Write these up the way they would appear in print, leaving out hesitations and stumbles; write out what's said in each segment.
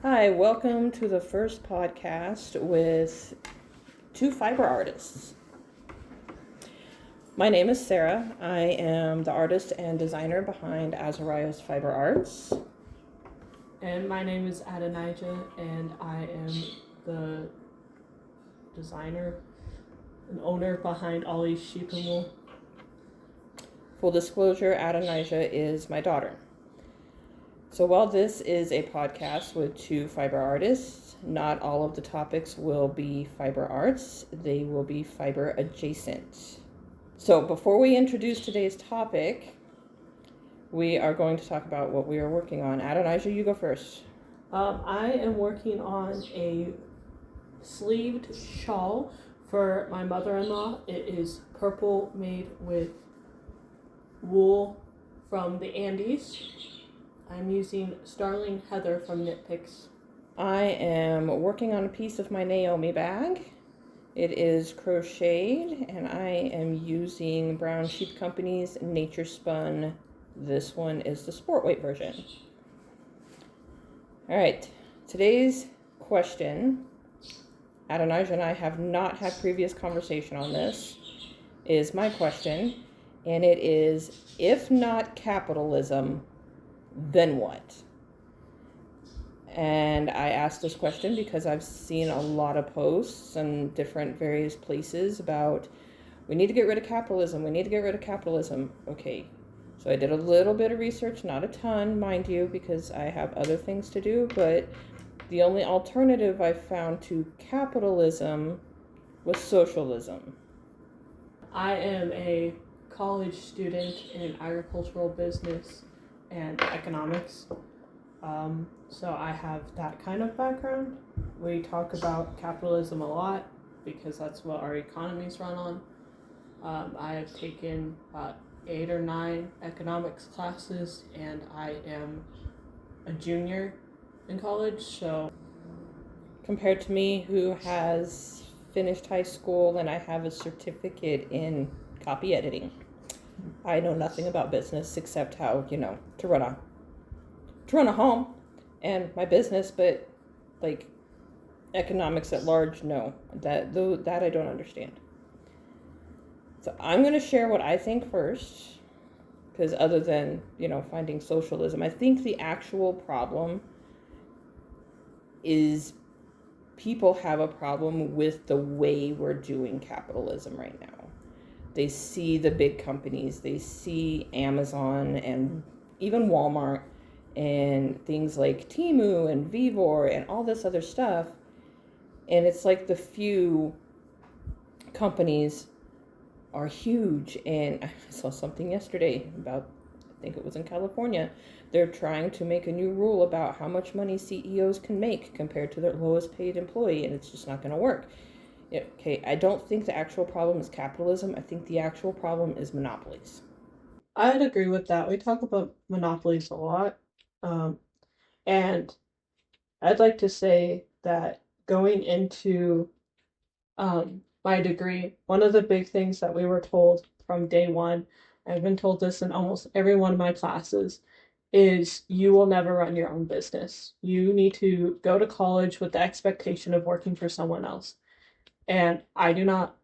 Hi, welcome to the first podcast with two fiber artists. My name is Sarah. I am the artist and designer behind Azariah's Fiber Arts. And my name is Adonijah, and I am the designer and owner behind Ollie's Sheep and Wool. Full disclosure, Adonijah is my daughter. So while this is a podcast with two fiber artists, not all of the topics will be fiber arts. They will be fiber adjacent. So before we introduce today's topic, we are going to talk about what we are working on. Adonijah, you go first. I am working on a sleeved shawl for my mother-in-law. It is purple, made with wool from the Andes. I'm using Starling Heather from Knit Picks. I am working on a piece of my Naomi bag. It is crocheted, and I am using Brown Sheep Company's Nature Spun. This one is the sport weight version. All right, today's question, Adonijah and I have not had previous conversation on this, is my question, and it is, if not capitalism, then what? And I asked this question because I've seen a lot of posts and different various places about, we need to get rid of capitalism, we need to get rid of capitalism. Okay, so I did a little bit of research, not a ton, mind you, because I have other things to do, but the only alternative I found to capitalism was socialism. I am a college student in agricultural business and economics. So I have that kind of background. We talk about capitalism a lot because that's what our economies run on. I have taken 8 or 9 economics classes, and I am a junior in college, so Compared to me, who has finished high school and I have a certificate in copy editing, I know nothing about business except how, to run a home and my business, but like economics at large, no, that I don't understand. So I'm going to share what I think first, because other than, finding socialism, I think the actual problem is people have a problem with the way we're doing capitalism right now. They see the big companies, they see Amazon and even Walmart and things like Temu and Vivor and all this other stuff. And it's like the few companies are huge. And I saw something yesterday about, I think it was in California, they're trying to make a new rule about how much money CEOs can make compared to their lowest paid employee, and it's just not going to work. Okay, I don't think the actual problem is capitalism. I think the actual problem is monopolies. I'd agree with that. We talk about monopolies a lot. And I'd like to say that going into my degree, one of the big things that we were told from day one, I've been told this in almost every one of my classes, is you will never run your own business. You need to go to college with the expectation of working for someone else. And I do not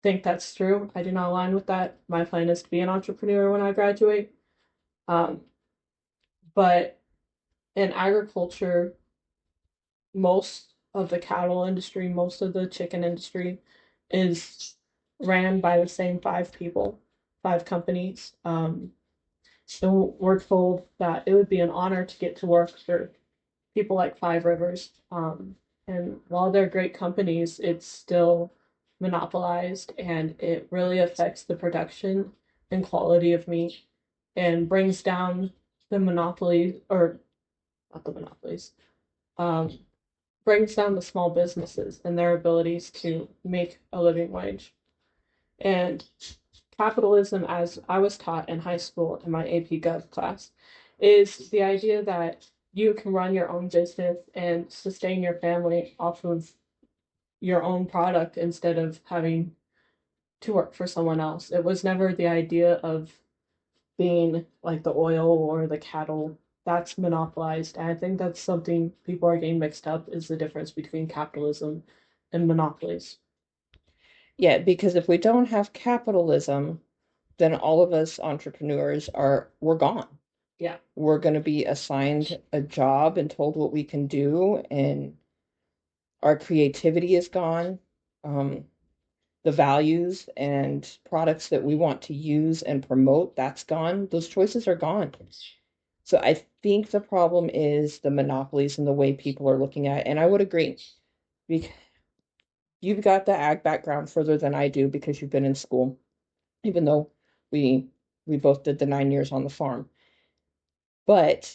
think that's true. I do not align with that. My plan is to be an entrepreneur when I graduate. Um, but in agriculture, most of the cattle industry, most of the chicken industry is ran by the same 5 people, 5 companies. So we're told that it would be an honor to get to work for people like Five Rivers. And while they're great companies, it's still monopolized, and it really affects the production and quality of meat and brings down the monopoly, or not the monopolies, um, brings down the small businesses and their abilities to make a living wage. And capitalism, as I was taught in high school in my AP Gov class, is the idea that you can run your own business and sustain your family off of your own product instead of having to work for someone else. It was never the idea of being like the oil or the cattle that's monopolized. And I think that's something people are getting mixed up is the difference between capitalism and monopolies. Yeah, because if we don't have capitalism, then all of us entrepreneurs we're gone. Yeah. We're going to be assigned a job and told what we can do, and our creativity is gone. Um, the values and products that we want to use and promote, that's gone. Those choices are gone. So I think the problem is the monopolies and the way people are looking at it. And I would agree. You've got the ag background further than I do because you've been in school, even though we we both did the 9 years on the farm. But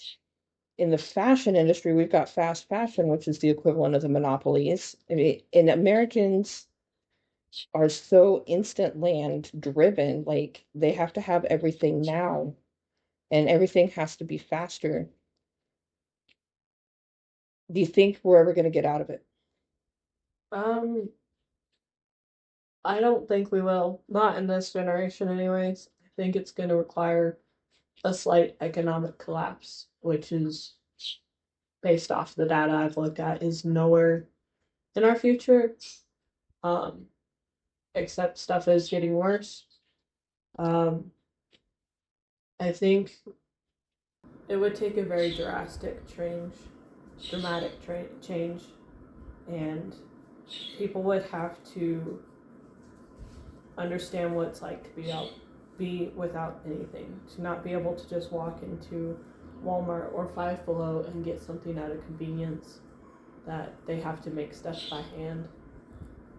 in the fashion industry, we've got fast fashion, which is the equivalent of the monopolies. I mean, and Americans are so instant land driven, like they have to have everything now and everything has to be faster. Do you think we're ever going to get out of it? Um, I don't think we will. Not in this generation, anyways. I think it's going to require a slight economic collapse, which is based off the data I've looked at, is nowhere in our future. Um, except stuff is getting worse. Um, I think it would take a very dramatic change, and people would have to understand what it's like to be without anything, to not be able to just walk into Walmart or Five Below and get something out of convenience, that they have to make stuff by hand.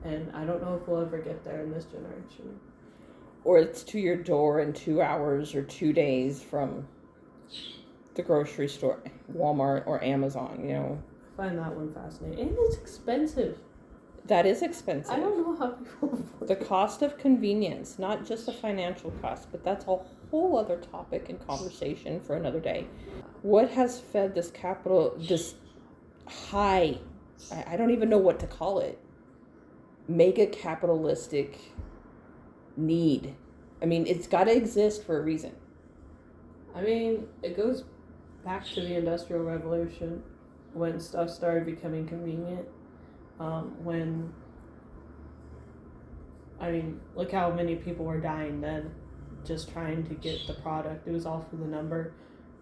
And I don't know if we'll ever get there in this generation. Or it's to your door in 2 hours or 2 days from the grocery store, Walmart or Amazon, you know. I find that one fascinating. And it's expensive. That is expensive. I don't know how people afford the cost of convenience, not just the financial cost, but that's a whole other topic and conversation for another day. What has fed this high, I don't even know what to call it, mega capitalistic need? I mean, it's got to exist for a reason. I mean, it goes back to the Industrial Revolution when stuff started becoming convenient. When, I mean, look how many people were dying then just trying to get the product. It was all for the number.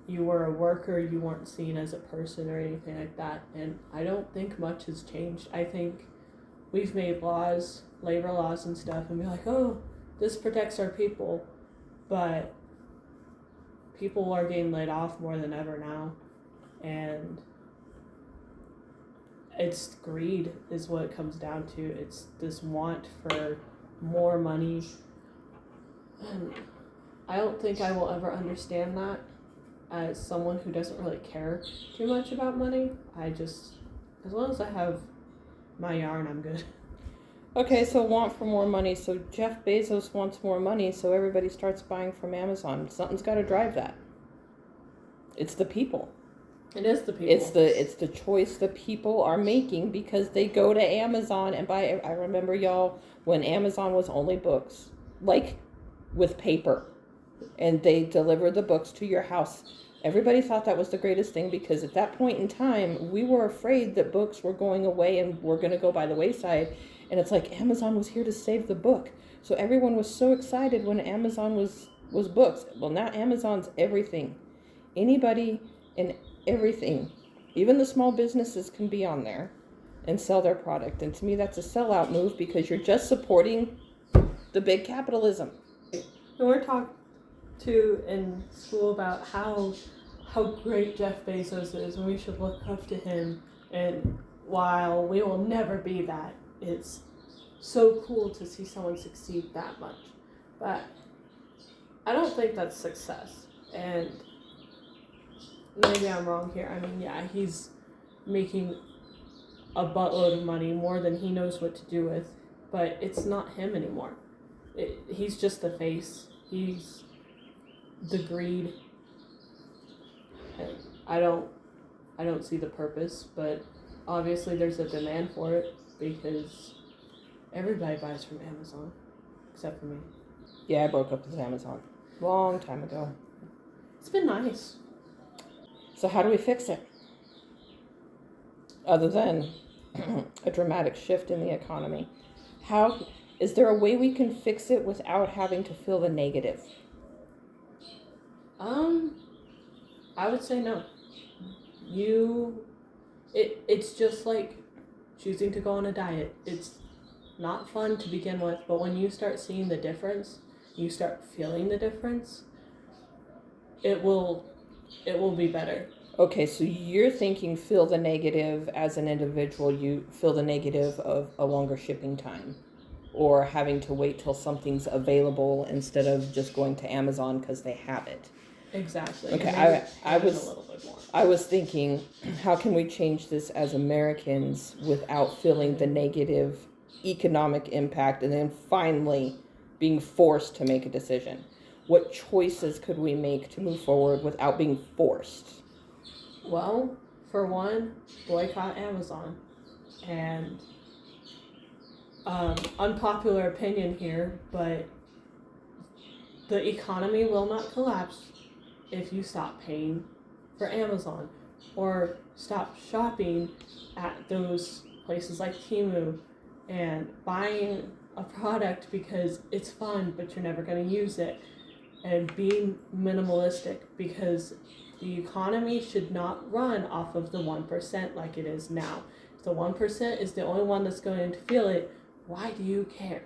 You were a worker, you weren't seen as a person or anything like that. And I don't think much has changed. I think we've made laws, labor laws and stuff, and be like, oh, this protects our people. But people are getting laid off more than ever now. And it's greed is what it comes down to. It's this want for more money. And I don't think I will ever understand that as someone who doesn't really care too much about money. As long as I have my yarn, I'm good. Okay, so want for more money. So Jeff Bezos wants more money, so everybody starts buying from Amazon. Something's got to drive that. It's the people. It is the people. It's the choice the people are making because they go to Amazon and buy. I remember, y'all, when Amazon was only books, like with paper, and they delivered the books to your house. Everybody thought that was the greatest thing because at that point in time, we were afraid that books were going away and were going to go by the wayside. And it's like Amazon was here to save the book. So everyone was so excited when Amazon was books. Well, now Amazon's everything. Anybody and everything, even the small businesses, can be on there and sell their product. And to me, that's a sellout move because you're just supporting the big capitalism. And we're talking to in school about how great Jeff Bezos is, and we should look up to him. And while we will never be that, it's so cool to see someone succeed that much. But I don't think that's success. And maybe I'm wrong here. I mean, yeah, he's making a buttload of money, more than he knows what to do with, but it's not him anymore. He's just the face. He's the greed. And I don't see the purpose, but obviously there's a demand for it because everybody buys from Amazon, except for me. Yeah, I broke up with Amazon long time ago. It's been nice. So how do we fix it? Other than a dramatic shift in the economy. How is there a way we can fix it without having to feel the negative? I would say no. It's just like choosing to go on a diet. It's not fun to begin with, but when you start seeing the difference, you start feeling the difference, it will be better. Okay, so you're thinking feel the negative as an individual, you feel the negative of a longer shipping time or having to wait till something's available instead of just going to Amazon because they have it. Exactly. Okay, I was a little bit more. I was thinking, how can we change this as Americans without feeling the negative economic impact and then finally being forced to make a decision? What choices could we make to move forward without being forced? Well, for one, boycott Amazon. And unpopular opinion here, but the economy will not collapse if you stop paying for Amazon or stop shopping at those places like Temu and buying a product because it's fun but you're never going to use it, and being minimalistic, because the economy should not run off of the 1% like it is now. If the 1% is the only one that's going to feel it, why do you care?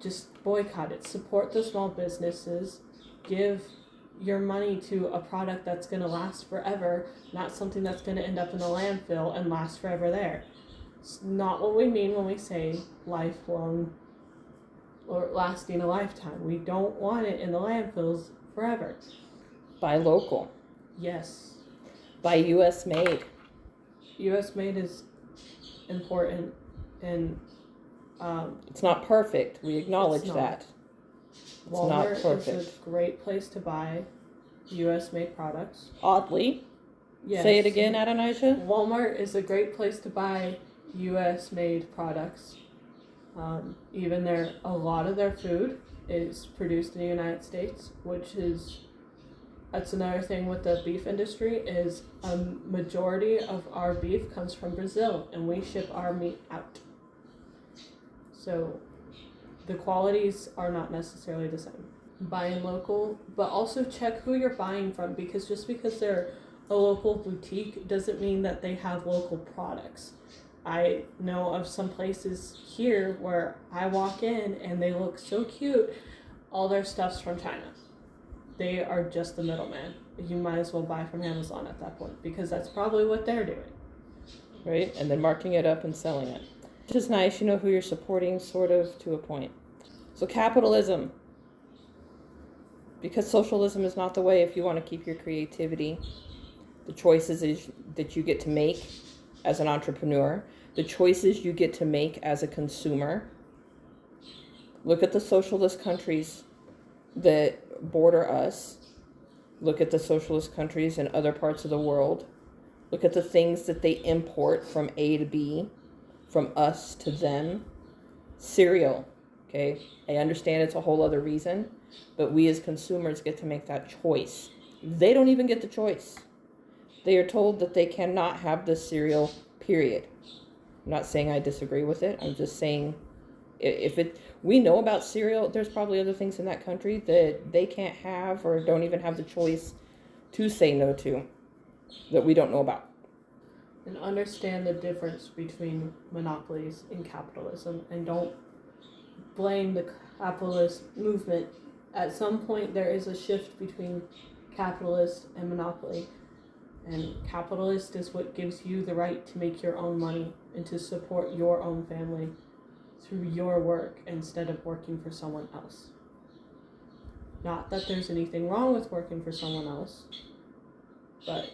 Just boycott it. Support the small businesses. Give your money to a product that's going to last forever, not something that's going to end up in the landfill and last forever there. It's not what we mean when we say lifelong or lasting a lifetime. We don't want it in the landfills forever. Buy local. Yes. Buy US made. US made is important, and it's not perfect. We acknowledge that. It's Walmart not perfect. is a great place to buy US made products. Oddly. Yes. Say it again, Adonijah. Walmart is a great place to buy US made products. Even a lot of their food is produced in the United States, that's another thing with the beef industry, is a majority of our beef comes from Brazil and we ship our meat out. So the qualities are not necessarily the same. Buying local, but also check who you're buying from, because just because they're a local boutique doesn't mean that they have local products. I know of some places here where I walk in and they look so cute, all their stuff's from China. They are just the middleman. You might as well buy from Amazon at that point, because that's probably what they're doing. Right, and then marking it up and selling it. Which is nice, you know who you're supporting, sort of, to a point. So capitalism. Because socialism is not the way if you want to keep your creativity. The choices that you get to make as an entrepreneur. The choices you get to make as a consumer. Look at the socialist countries that border us. Look at the socialist countries in other parts of the world. Look at the things that they import from A to B, from us to them. Cereal, okay? I understand it's a whole other reason, but we as consumers get to make that choice. They don't even get the choice. They are told that they cannot have this cereal, period. I'm not saying I disagree with it. I'm just saying we know about cereal, there's probably other things in that country that they can't have or don't even have the choice to say no to, that we don't know about. And understand the difference between monopolies and capitalism, and don't blame the capitalist movement. At some point there is a shift between capitalist and monopoly, and capitalist is what gives you the right to make your own money and to support your own family through your work instead of working for someone else. Not that there's anything wrong with working for someone else, but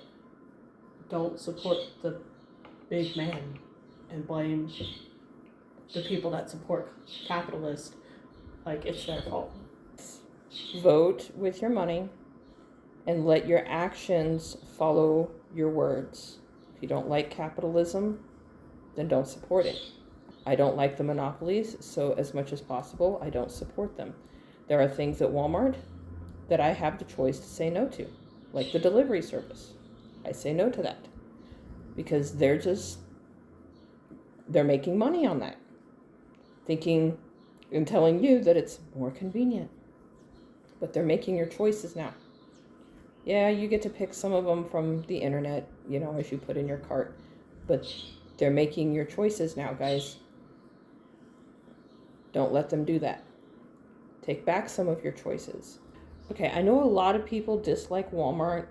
don't support the big man and blame the people that support capitalists like it's their fault. Vote with your money and let your actions follow your words. If you don't like capitalism, then don't support it. I don't like the monopolies, so as much as possible, I don't support them. There are things at Walmart that I have the choice to say no to. like the delivery service. I say no to that because they're making money on that, thinking and telling you that it's more convenient. But they're making your choices now. Yeah, you get to pick some of them from the internet, as you put in your cart, but they're making your choices now, guys. Don't let them do that. Take back some of your choices. Okay, I know a lot of people dislike Walmart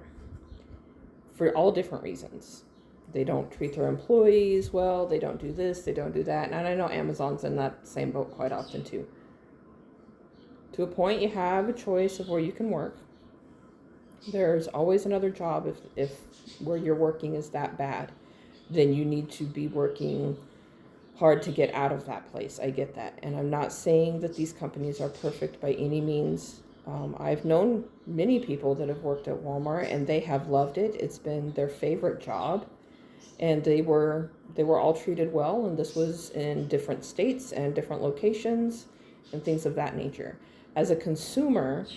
for all different reasons. They don't treat their employees well, they don't do this, they don't do that. And I know Amazon's in that same boat quite often too. To a point, you have a choice of where you can work. There's always another job if where you're working is that bad. Then you need to be working hard to get out of that place. I get that. And I'm not saying that these companies are perfect by any means. I've known many people that have worked at Walmart and they have loved it. It's been their favorite job. And they were all treated well, and this was in different states and different locations and things of that nature. As a consumer,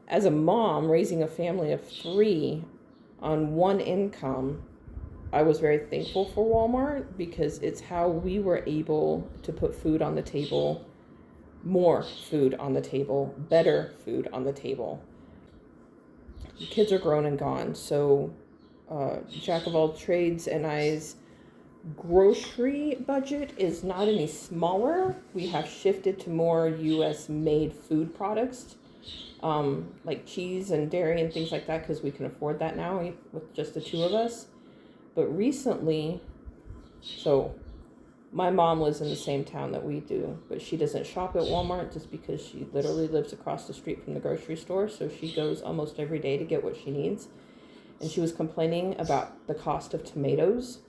as a mom raising a family of 3 on one income, I was very thankful for Walmart because it's how we were able to put food on the table, more food on the table, better food on the table. The kids are grown and gone, so jack of all trades and I's grocery budget is not any smaller. We have shifted to more U.S. made food products, like cheese and dairy and things like that, because we can afford that now with just the 2 of us. But recently, so my mom lives in the same town that we do, but she doesn't shop at Walmart just because she literally lives across the street from the grocery store. So she goes almost every day to get what she needs. And she was complaining about the cost of tomatoes.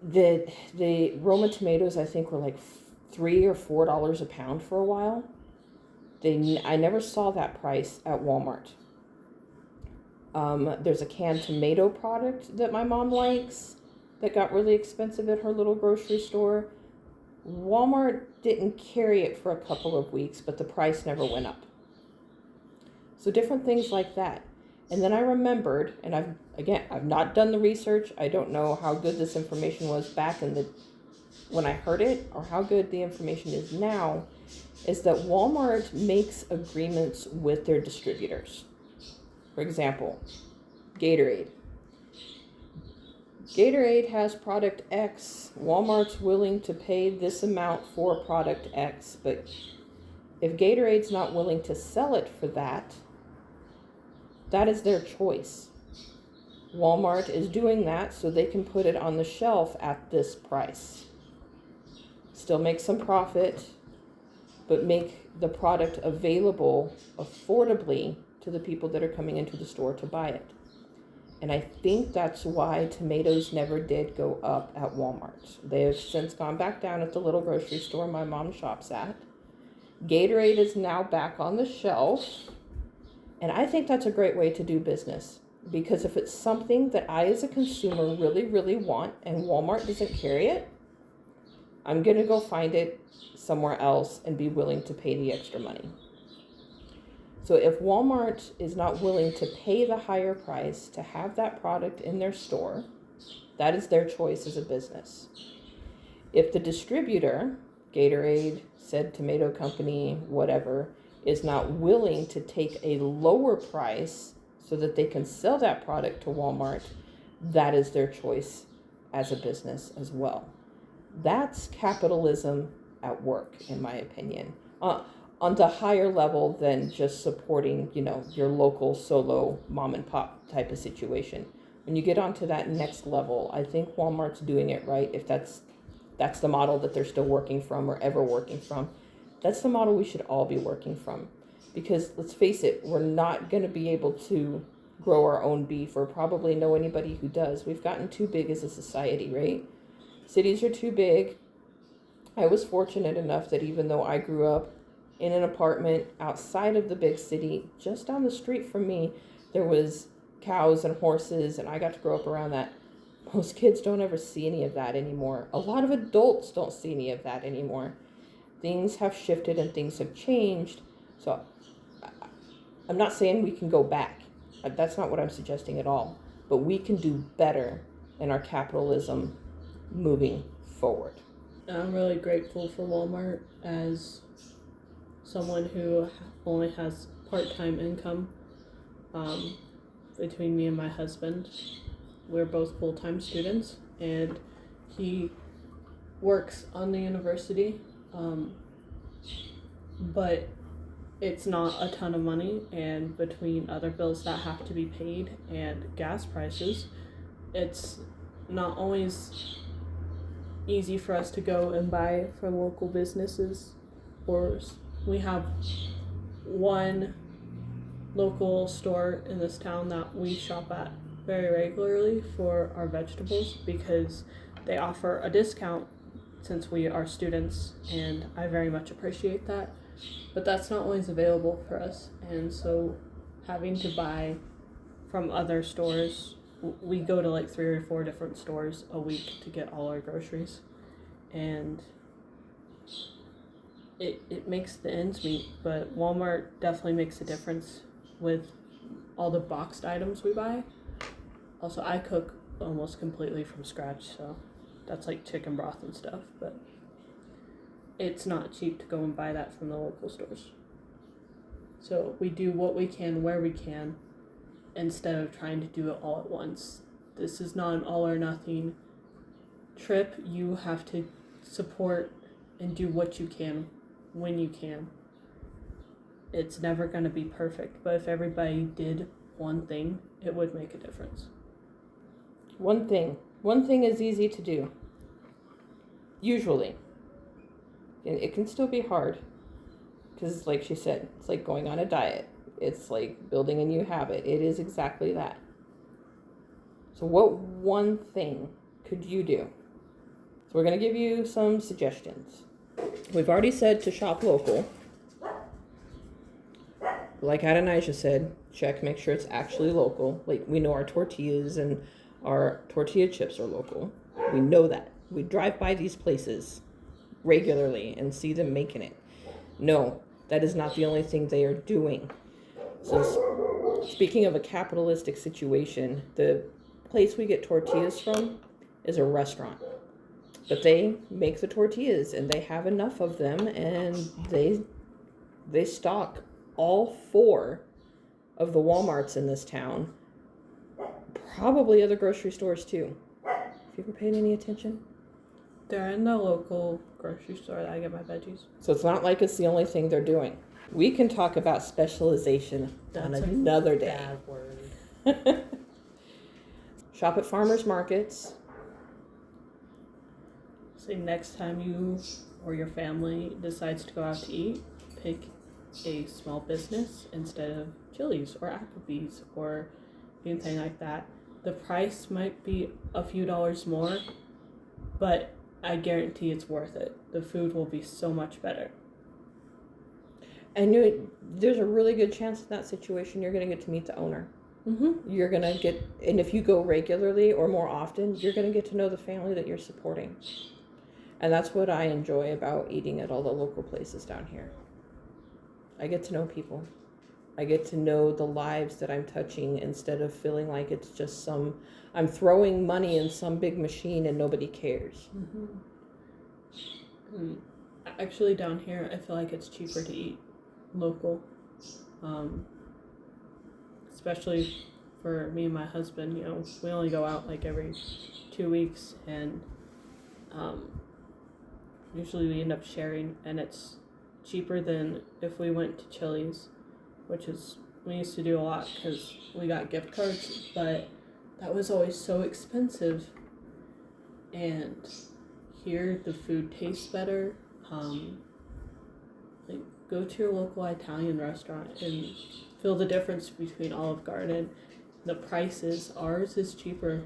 That the Roma tomatoes, I think, were like $3 or $4 a pound for a while. I never saw that price at Walmart. There's a canned tomato product that my mom likes that got really expensive at her little grocery store. Walmart didn't carry it for a couple of weeks, but the price never went up. So different things like that. And then I remembered, and I've not done the research. I don't know how good this information was back when I heard it, or how good the information is now, is that Walmart makes agreements with their distributors. For example, Gatorade. Gatorade has product X. Walmart's willing to pay this amount for product X, but if Gatorade's not willing to sell it for that, that is their choice. Walmart is doing that so they can put it on the shelf at this price. Still make some profit, but make the product available affordably to the people that are coming into the store to buy it. And I think that's why tomatoes never did go up at Walmart. They have since gone back down at the little grocery store my mom shops at. Gatorade is now back on the shelf. And I think that's a great way to do business. Because if it's something that I as a consumer really, really want and Walmart doesn't carry it, I'm going to go find it somewhere else and be willing to pay the extra money. So if Walmart is not willing to pay the higher price to have that product in their store, that is their choice as a business. If the distributor, Gatorade, said tomato company, whatever, is not willing to take a lower price so that they can sell that product to Walmart, that is their choice as a business as well. That's capitalism at work, in my opinion. On the higher level than just supporting, your local solo mom and pop type of situation. When you get onto that next level, I think Walmart's doing it right. If that's the model that they're still working from or ever working from, that's the model we should all be working from. Because let's face it, we're not going to be able to grow our own beef, or probably know anybody who does. We've gotten too big as a society, right? Cities are too big. I was fortunate enough that even though I grew up in an apartment outside of the big city, just down the street from me, there was cows and horses, and I got to grow up around that. Most kids don't ever see any of that anymore. A lot of adults don't see any of that anymore. Things have shifted and things have changed. So I'm not saying we can go back. That's not what I'm suggesting at all. But we can do better in our capitalism moving forward. I'm really grateful for Walmart as someone who only has part-time income. Between me and my husband, we're both full-time students, and he works on the university, but it's not a ton of money, and between other bills that have to be paid and gas prices, it's not always easy for us to go and buy from local businesses. Or we have one local store in this town that we shop at very regularly for our vegetables because they offer a discount since we are students, and I very much appreciate that. But that's not always available for us, and so having to buy from other stores, we go to like 3 or 4 different stores a week to get all our groceries, and it makes the ends meet. But Walmart definitely makes a difference with all the boxed items we buy. Also, I cook almost completely from scratch, so that's like chicken broth and stuff, but it's not cheap to go and buy that from the local stores. So we do what we can where we can instead of trying to do it all at once. This is not an all or nothing trip. You have to support and do what you can when you can. It's never going to be perfect, but if everybody did one thing, it would make a difference. One thing is easy to do. Usually. It can still be hard because, like she said, it's like going on a diet. It's like building a new habit. It is exactly that. So what one thing could you do? So we're going to give you some suggestions. We've already said to shop local. Like Adonijah said, check, make sure it's actually local. Like, we know our tortillas and our tortilla chips are local. We know that. We drive by these places regularly and see them making it. No, that is not the only thing they are doing. So, speaking of a capitalistic situation, the place we get tortillas from is a restaurant. But they make the tortillas and they have enough of them, and they stock all 4 of the Walmarts in this town. Probably other grocery stores too. Have you ever paid any attention? They're in the local grocery store that I get my veggies. So it's not like it's the only thing they're doing. We can talk about specialization on another day. Bad word. Shop at farmers markets. Say next time you or your family decides to go out to eat, pick a small business instead of Chili's or Applebee's or anything like that. The price might be a few dollars more, but I guarantee it's worth it. The food will be so much better. And there's a really good chance in that situation you're going to get to meet the owner. Mm-hmm. You're going to get, and if you go regularly or more often, you're going to get to know the family that you're supporting. And that's what I enjoy about eating at all the local places down here. I get to know people. I get to know the lives that I'm touching instead of feeling like it's just I'm throwing money in some big machine and nobody cares. Mm-hmm. Actually, down here, I feel like it's cheaper to eat local. Especially for me and my husband, we only go out like every 2 weeks, and usually we end up sharing, and it's cheaper than if we went to Chili's, which is, we used to do a lot because we got gift cards, but that was always so expensive. And here the food tastes better. Like, go to your local Italian restaurant and feel the difference between Olive Garden. The prices, ours is cheaper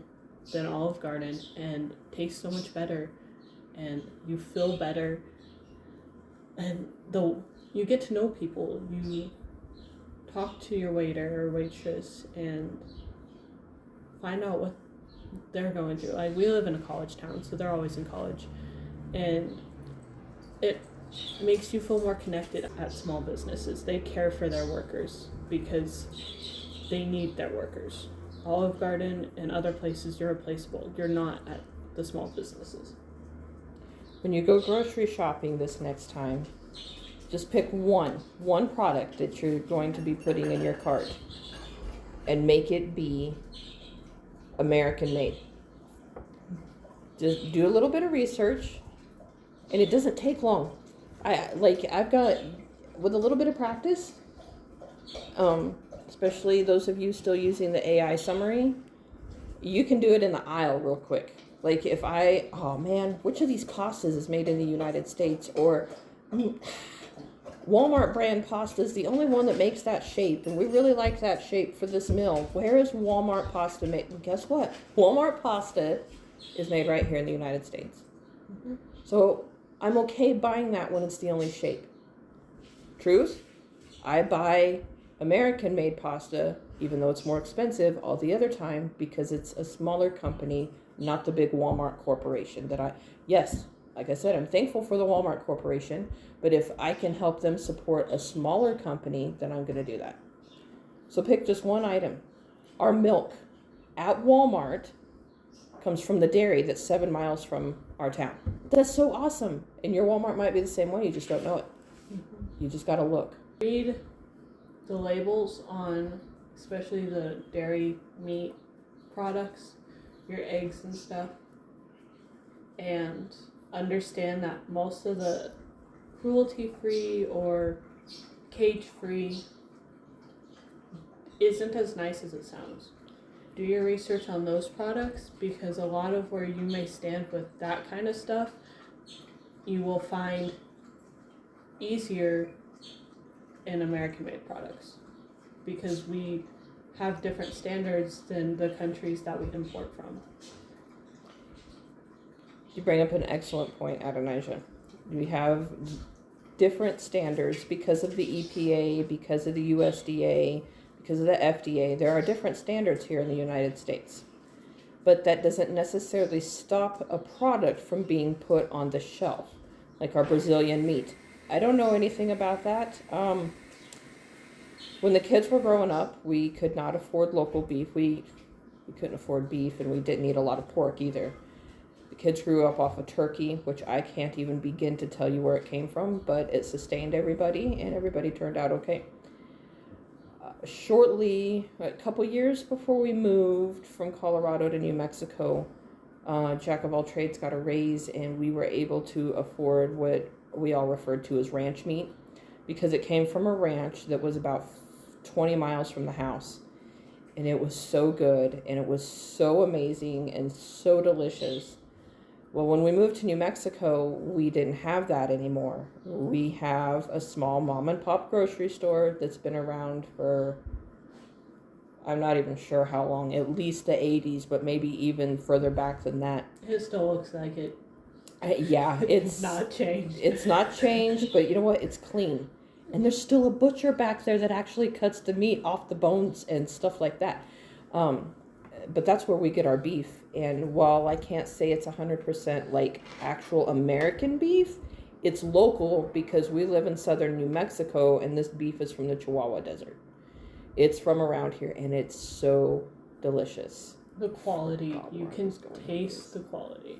than Olive Garden and tastes so much better, and you feel better, and you get to know people. You talk to your waiter or waitress and find out what they're going through. Like, we live in a college town, so they're always in college, and makes you feel more connected at small businesses. They care for their workers because they need their workers. Olive Garden and other places, you're replaceable. You're not at the small businesses. When you go grocery shopping this next time, just pick one product that you're going to be putting in your cart and make it be American made. Just do a little bit of research, and it doesn't take long. I've got, with a little bit of practice, especially those of you still using the AI summary, you can do it in the aisle real quick. Like if oh man, which of these pastas is made in the United States? Or Walmart brand pasta is the only one that makes that shape, and we really like that shape for this meal. Where is Walmart pasta made? Well, guess what? Walmart pasta is made right here in the United States. Mm-hmm. So I'm okay buying that when it's the only shape. Truth, I buy American made pasta, even though it's more expensive all the other time, because it's a smaller company, not the big Walmart corporation yes, like I said, I'm thankful for the Walmart corporation, but if I can help them support a smaller company, then I'm going to do that. So pick just one item. Our milk at Walmart comes from the dairy that's 7 miles from our town. That's so awesome. And your Walmart might be the same way, you just don't know it. Mm-hmm. You just got to look. Read the labels on especially the dairy meat products, your eggs and stuff, and understand that most of the cruelty-free or cage-free isn't as nice as it sounds. Do your research on those products, because a lot of where you may stand with that kind of stuff, you will find easier in American-made products, because we have different standards than the countries that we import from. You bring up an excellent point, Adonijah. We have different standards because of the EPA, because of the USDA, because of the FDA. There are different standards here in the United States. But that doesn't necessarily stop a product from being put on the shelf, like our Brazilian meat. I don't know anything about that. When the kids were growing up, we could not afford local beef. We couldn't afford beef, and we didn't eat a lot of pork either. The kids grew up off of turkey, which I can't even begin to tell you where it came from, but it sustained everybody, and everybody turned out okay. Shortly, a couple years before we moved from Colorado to New Mexico, Jack of all trades got a raise, and we were able to afford what we all referred to as ranch meat, because it came from a ranch that was about 20 miles from the house. And it was so good, and it was so amazing and so delicious. Well, when we moved to New Mexico, we didn't have that anymore. We have a small mom and pop grocery store that's been around for, I'm not even sure how long, at least the 80s, but maybe even further back than that. It still looks like it. Yeah, it's not changed. It's not changed, but you know what? It's clean. And there's still a butcher back there that actually cuts the meat off the bones and stuff like that. But that's where we get our beef. And while I can't say it's 100% like actual American beef, it's local because we live in southern New Mexico, and this beef is from the Chihuahua Desert. It's from around here, and it's so delicious. The quality, you can taste the quality.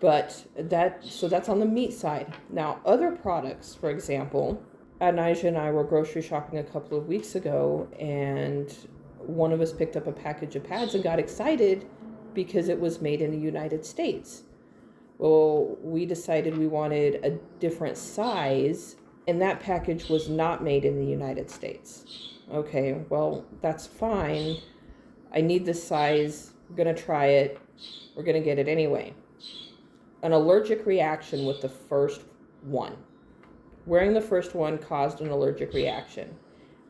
But that's on the meat side. Now, other products, for example, Adonijah and I were grocery shopping a couple of weeks ago, and one of us picked up a package of pads and got excited because it was made in the United States. Well, we decided we wanted a different size, and that package was not made in the United States. Okay, well, that's fine. I need this size. I'm going to try it. We're going to get it anyway. An allergic reaction with the first one. Wearing the first one caused an allergic reaction.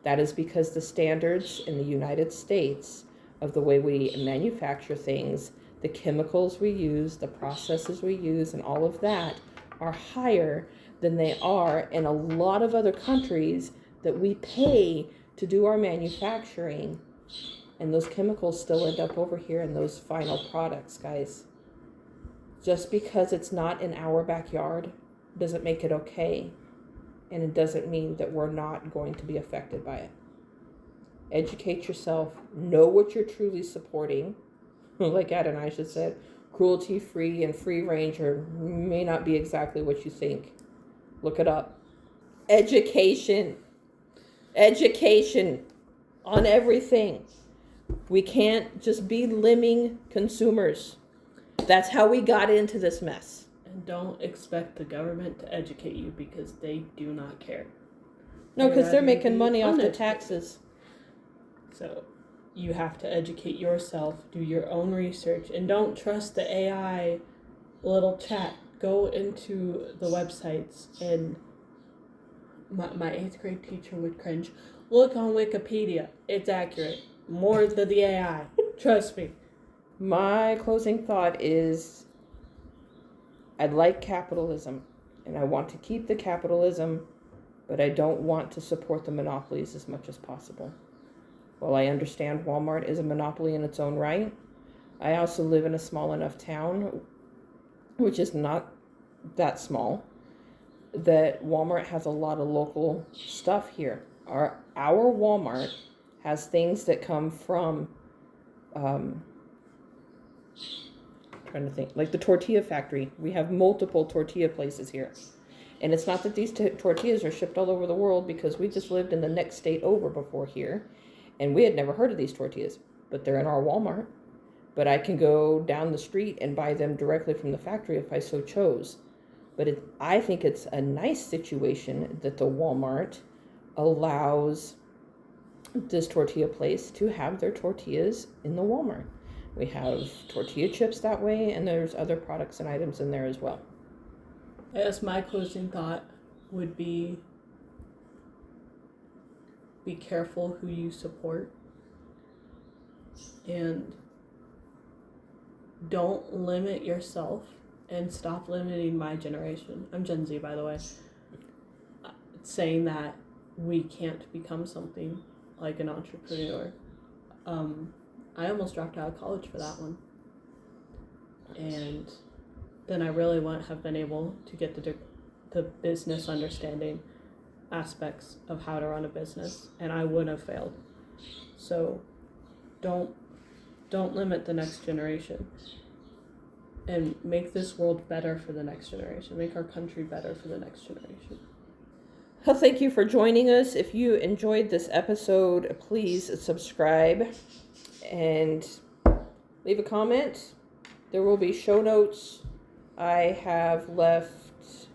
That is because the standards in the United States of the way we manufacture things, the chemicals we use, the processes we use, and all of that are higher than they are in a lot of other countries that we pay to do our manufacturing. And those chemicals still end up over here in those final products, guys. Just because it's not in our backyard doesn't make it okay, and it doesn't mean that we're not going to be affected by it. Educate yourself, know what you're truly supporting. Like Adonijah said, cruelty-free and free range may not be exactly what you think. Look it up. Education on everything. We can't just be lemming consumers. That's how we got into this mess. And don't expect the government to educate you, because they do not care. No, because they're making money off the uneducated. taxes. So you have to educate yourself, do your own research, and don't trust the AI little chat. Go into the websites, and my 8th grade teacher would cringe. Look on Wikipedia. It's accurate. More than the AI. Trust me. My closing thought is I like capitalism, and I want to keep the capitalism, but I don't want to support the monopolies as much as possible. While I understand Walmart is a monopoly in its own right, I also live in a small enough town, which is not that small, that Walmart has a lot of local stuff here. Our Walmart has things that come from, trying to think, like the tortilla factory. We have multiple tortilla places here. And it's not that these tortillas are shipped all over the world, because we just lived in the next state over before here, and we had never heard of these tortillas, but they're in our Walmart. But I can go down the street and buy them directly from the factory if I so chose. But I think it's a nice situation that the Walmart allows this tortilla place to have their tortillas in the Walmart. We have tortilla chips that way, and there's other products and items in there as well. I guess my closing thought would be careful who you support, and don't limit yourself, and stop limiting my generation. I'm Gen Z, by the way. Saying that we can't become something like an entrepreneur. I almost dropped out of college for that one. And then I really wouldn't have been able to get the business understanding aspects of how to run a business, and I would have failed. So don't limit the next generation, and make this world better for the next generation. Make our country better for the next generation. Well, thank you for joining us. If you enjoyed this episode, please subscribe and leave a comment. There will be show notes. I have left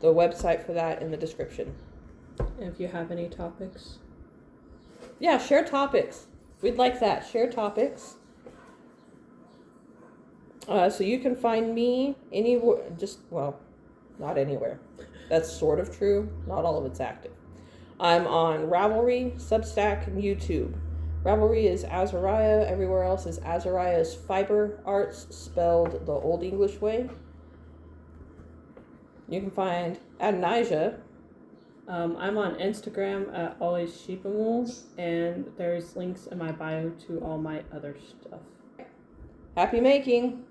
the website for that in the description. And if you have any topics, yeah, share topics. We'd like that. Share topics. So you can find me anywhere, not anywhere. That's sort of true. Not all of it's active. I'm on Ravelry, Substack, and YouTube. Ravelry is Azariah. Everywhere else is Azariah's Fiber Arts, spelled the Old English way. You can find Adonijah. I'm on Instagram at Always Sheep and Wool, and there's links in my bio to all my other stuff. Happy making!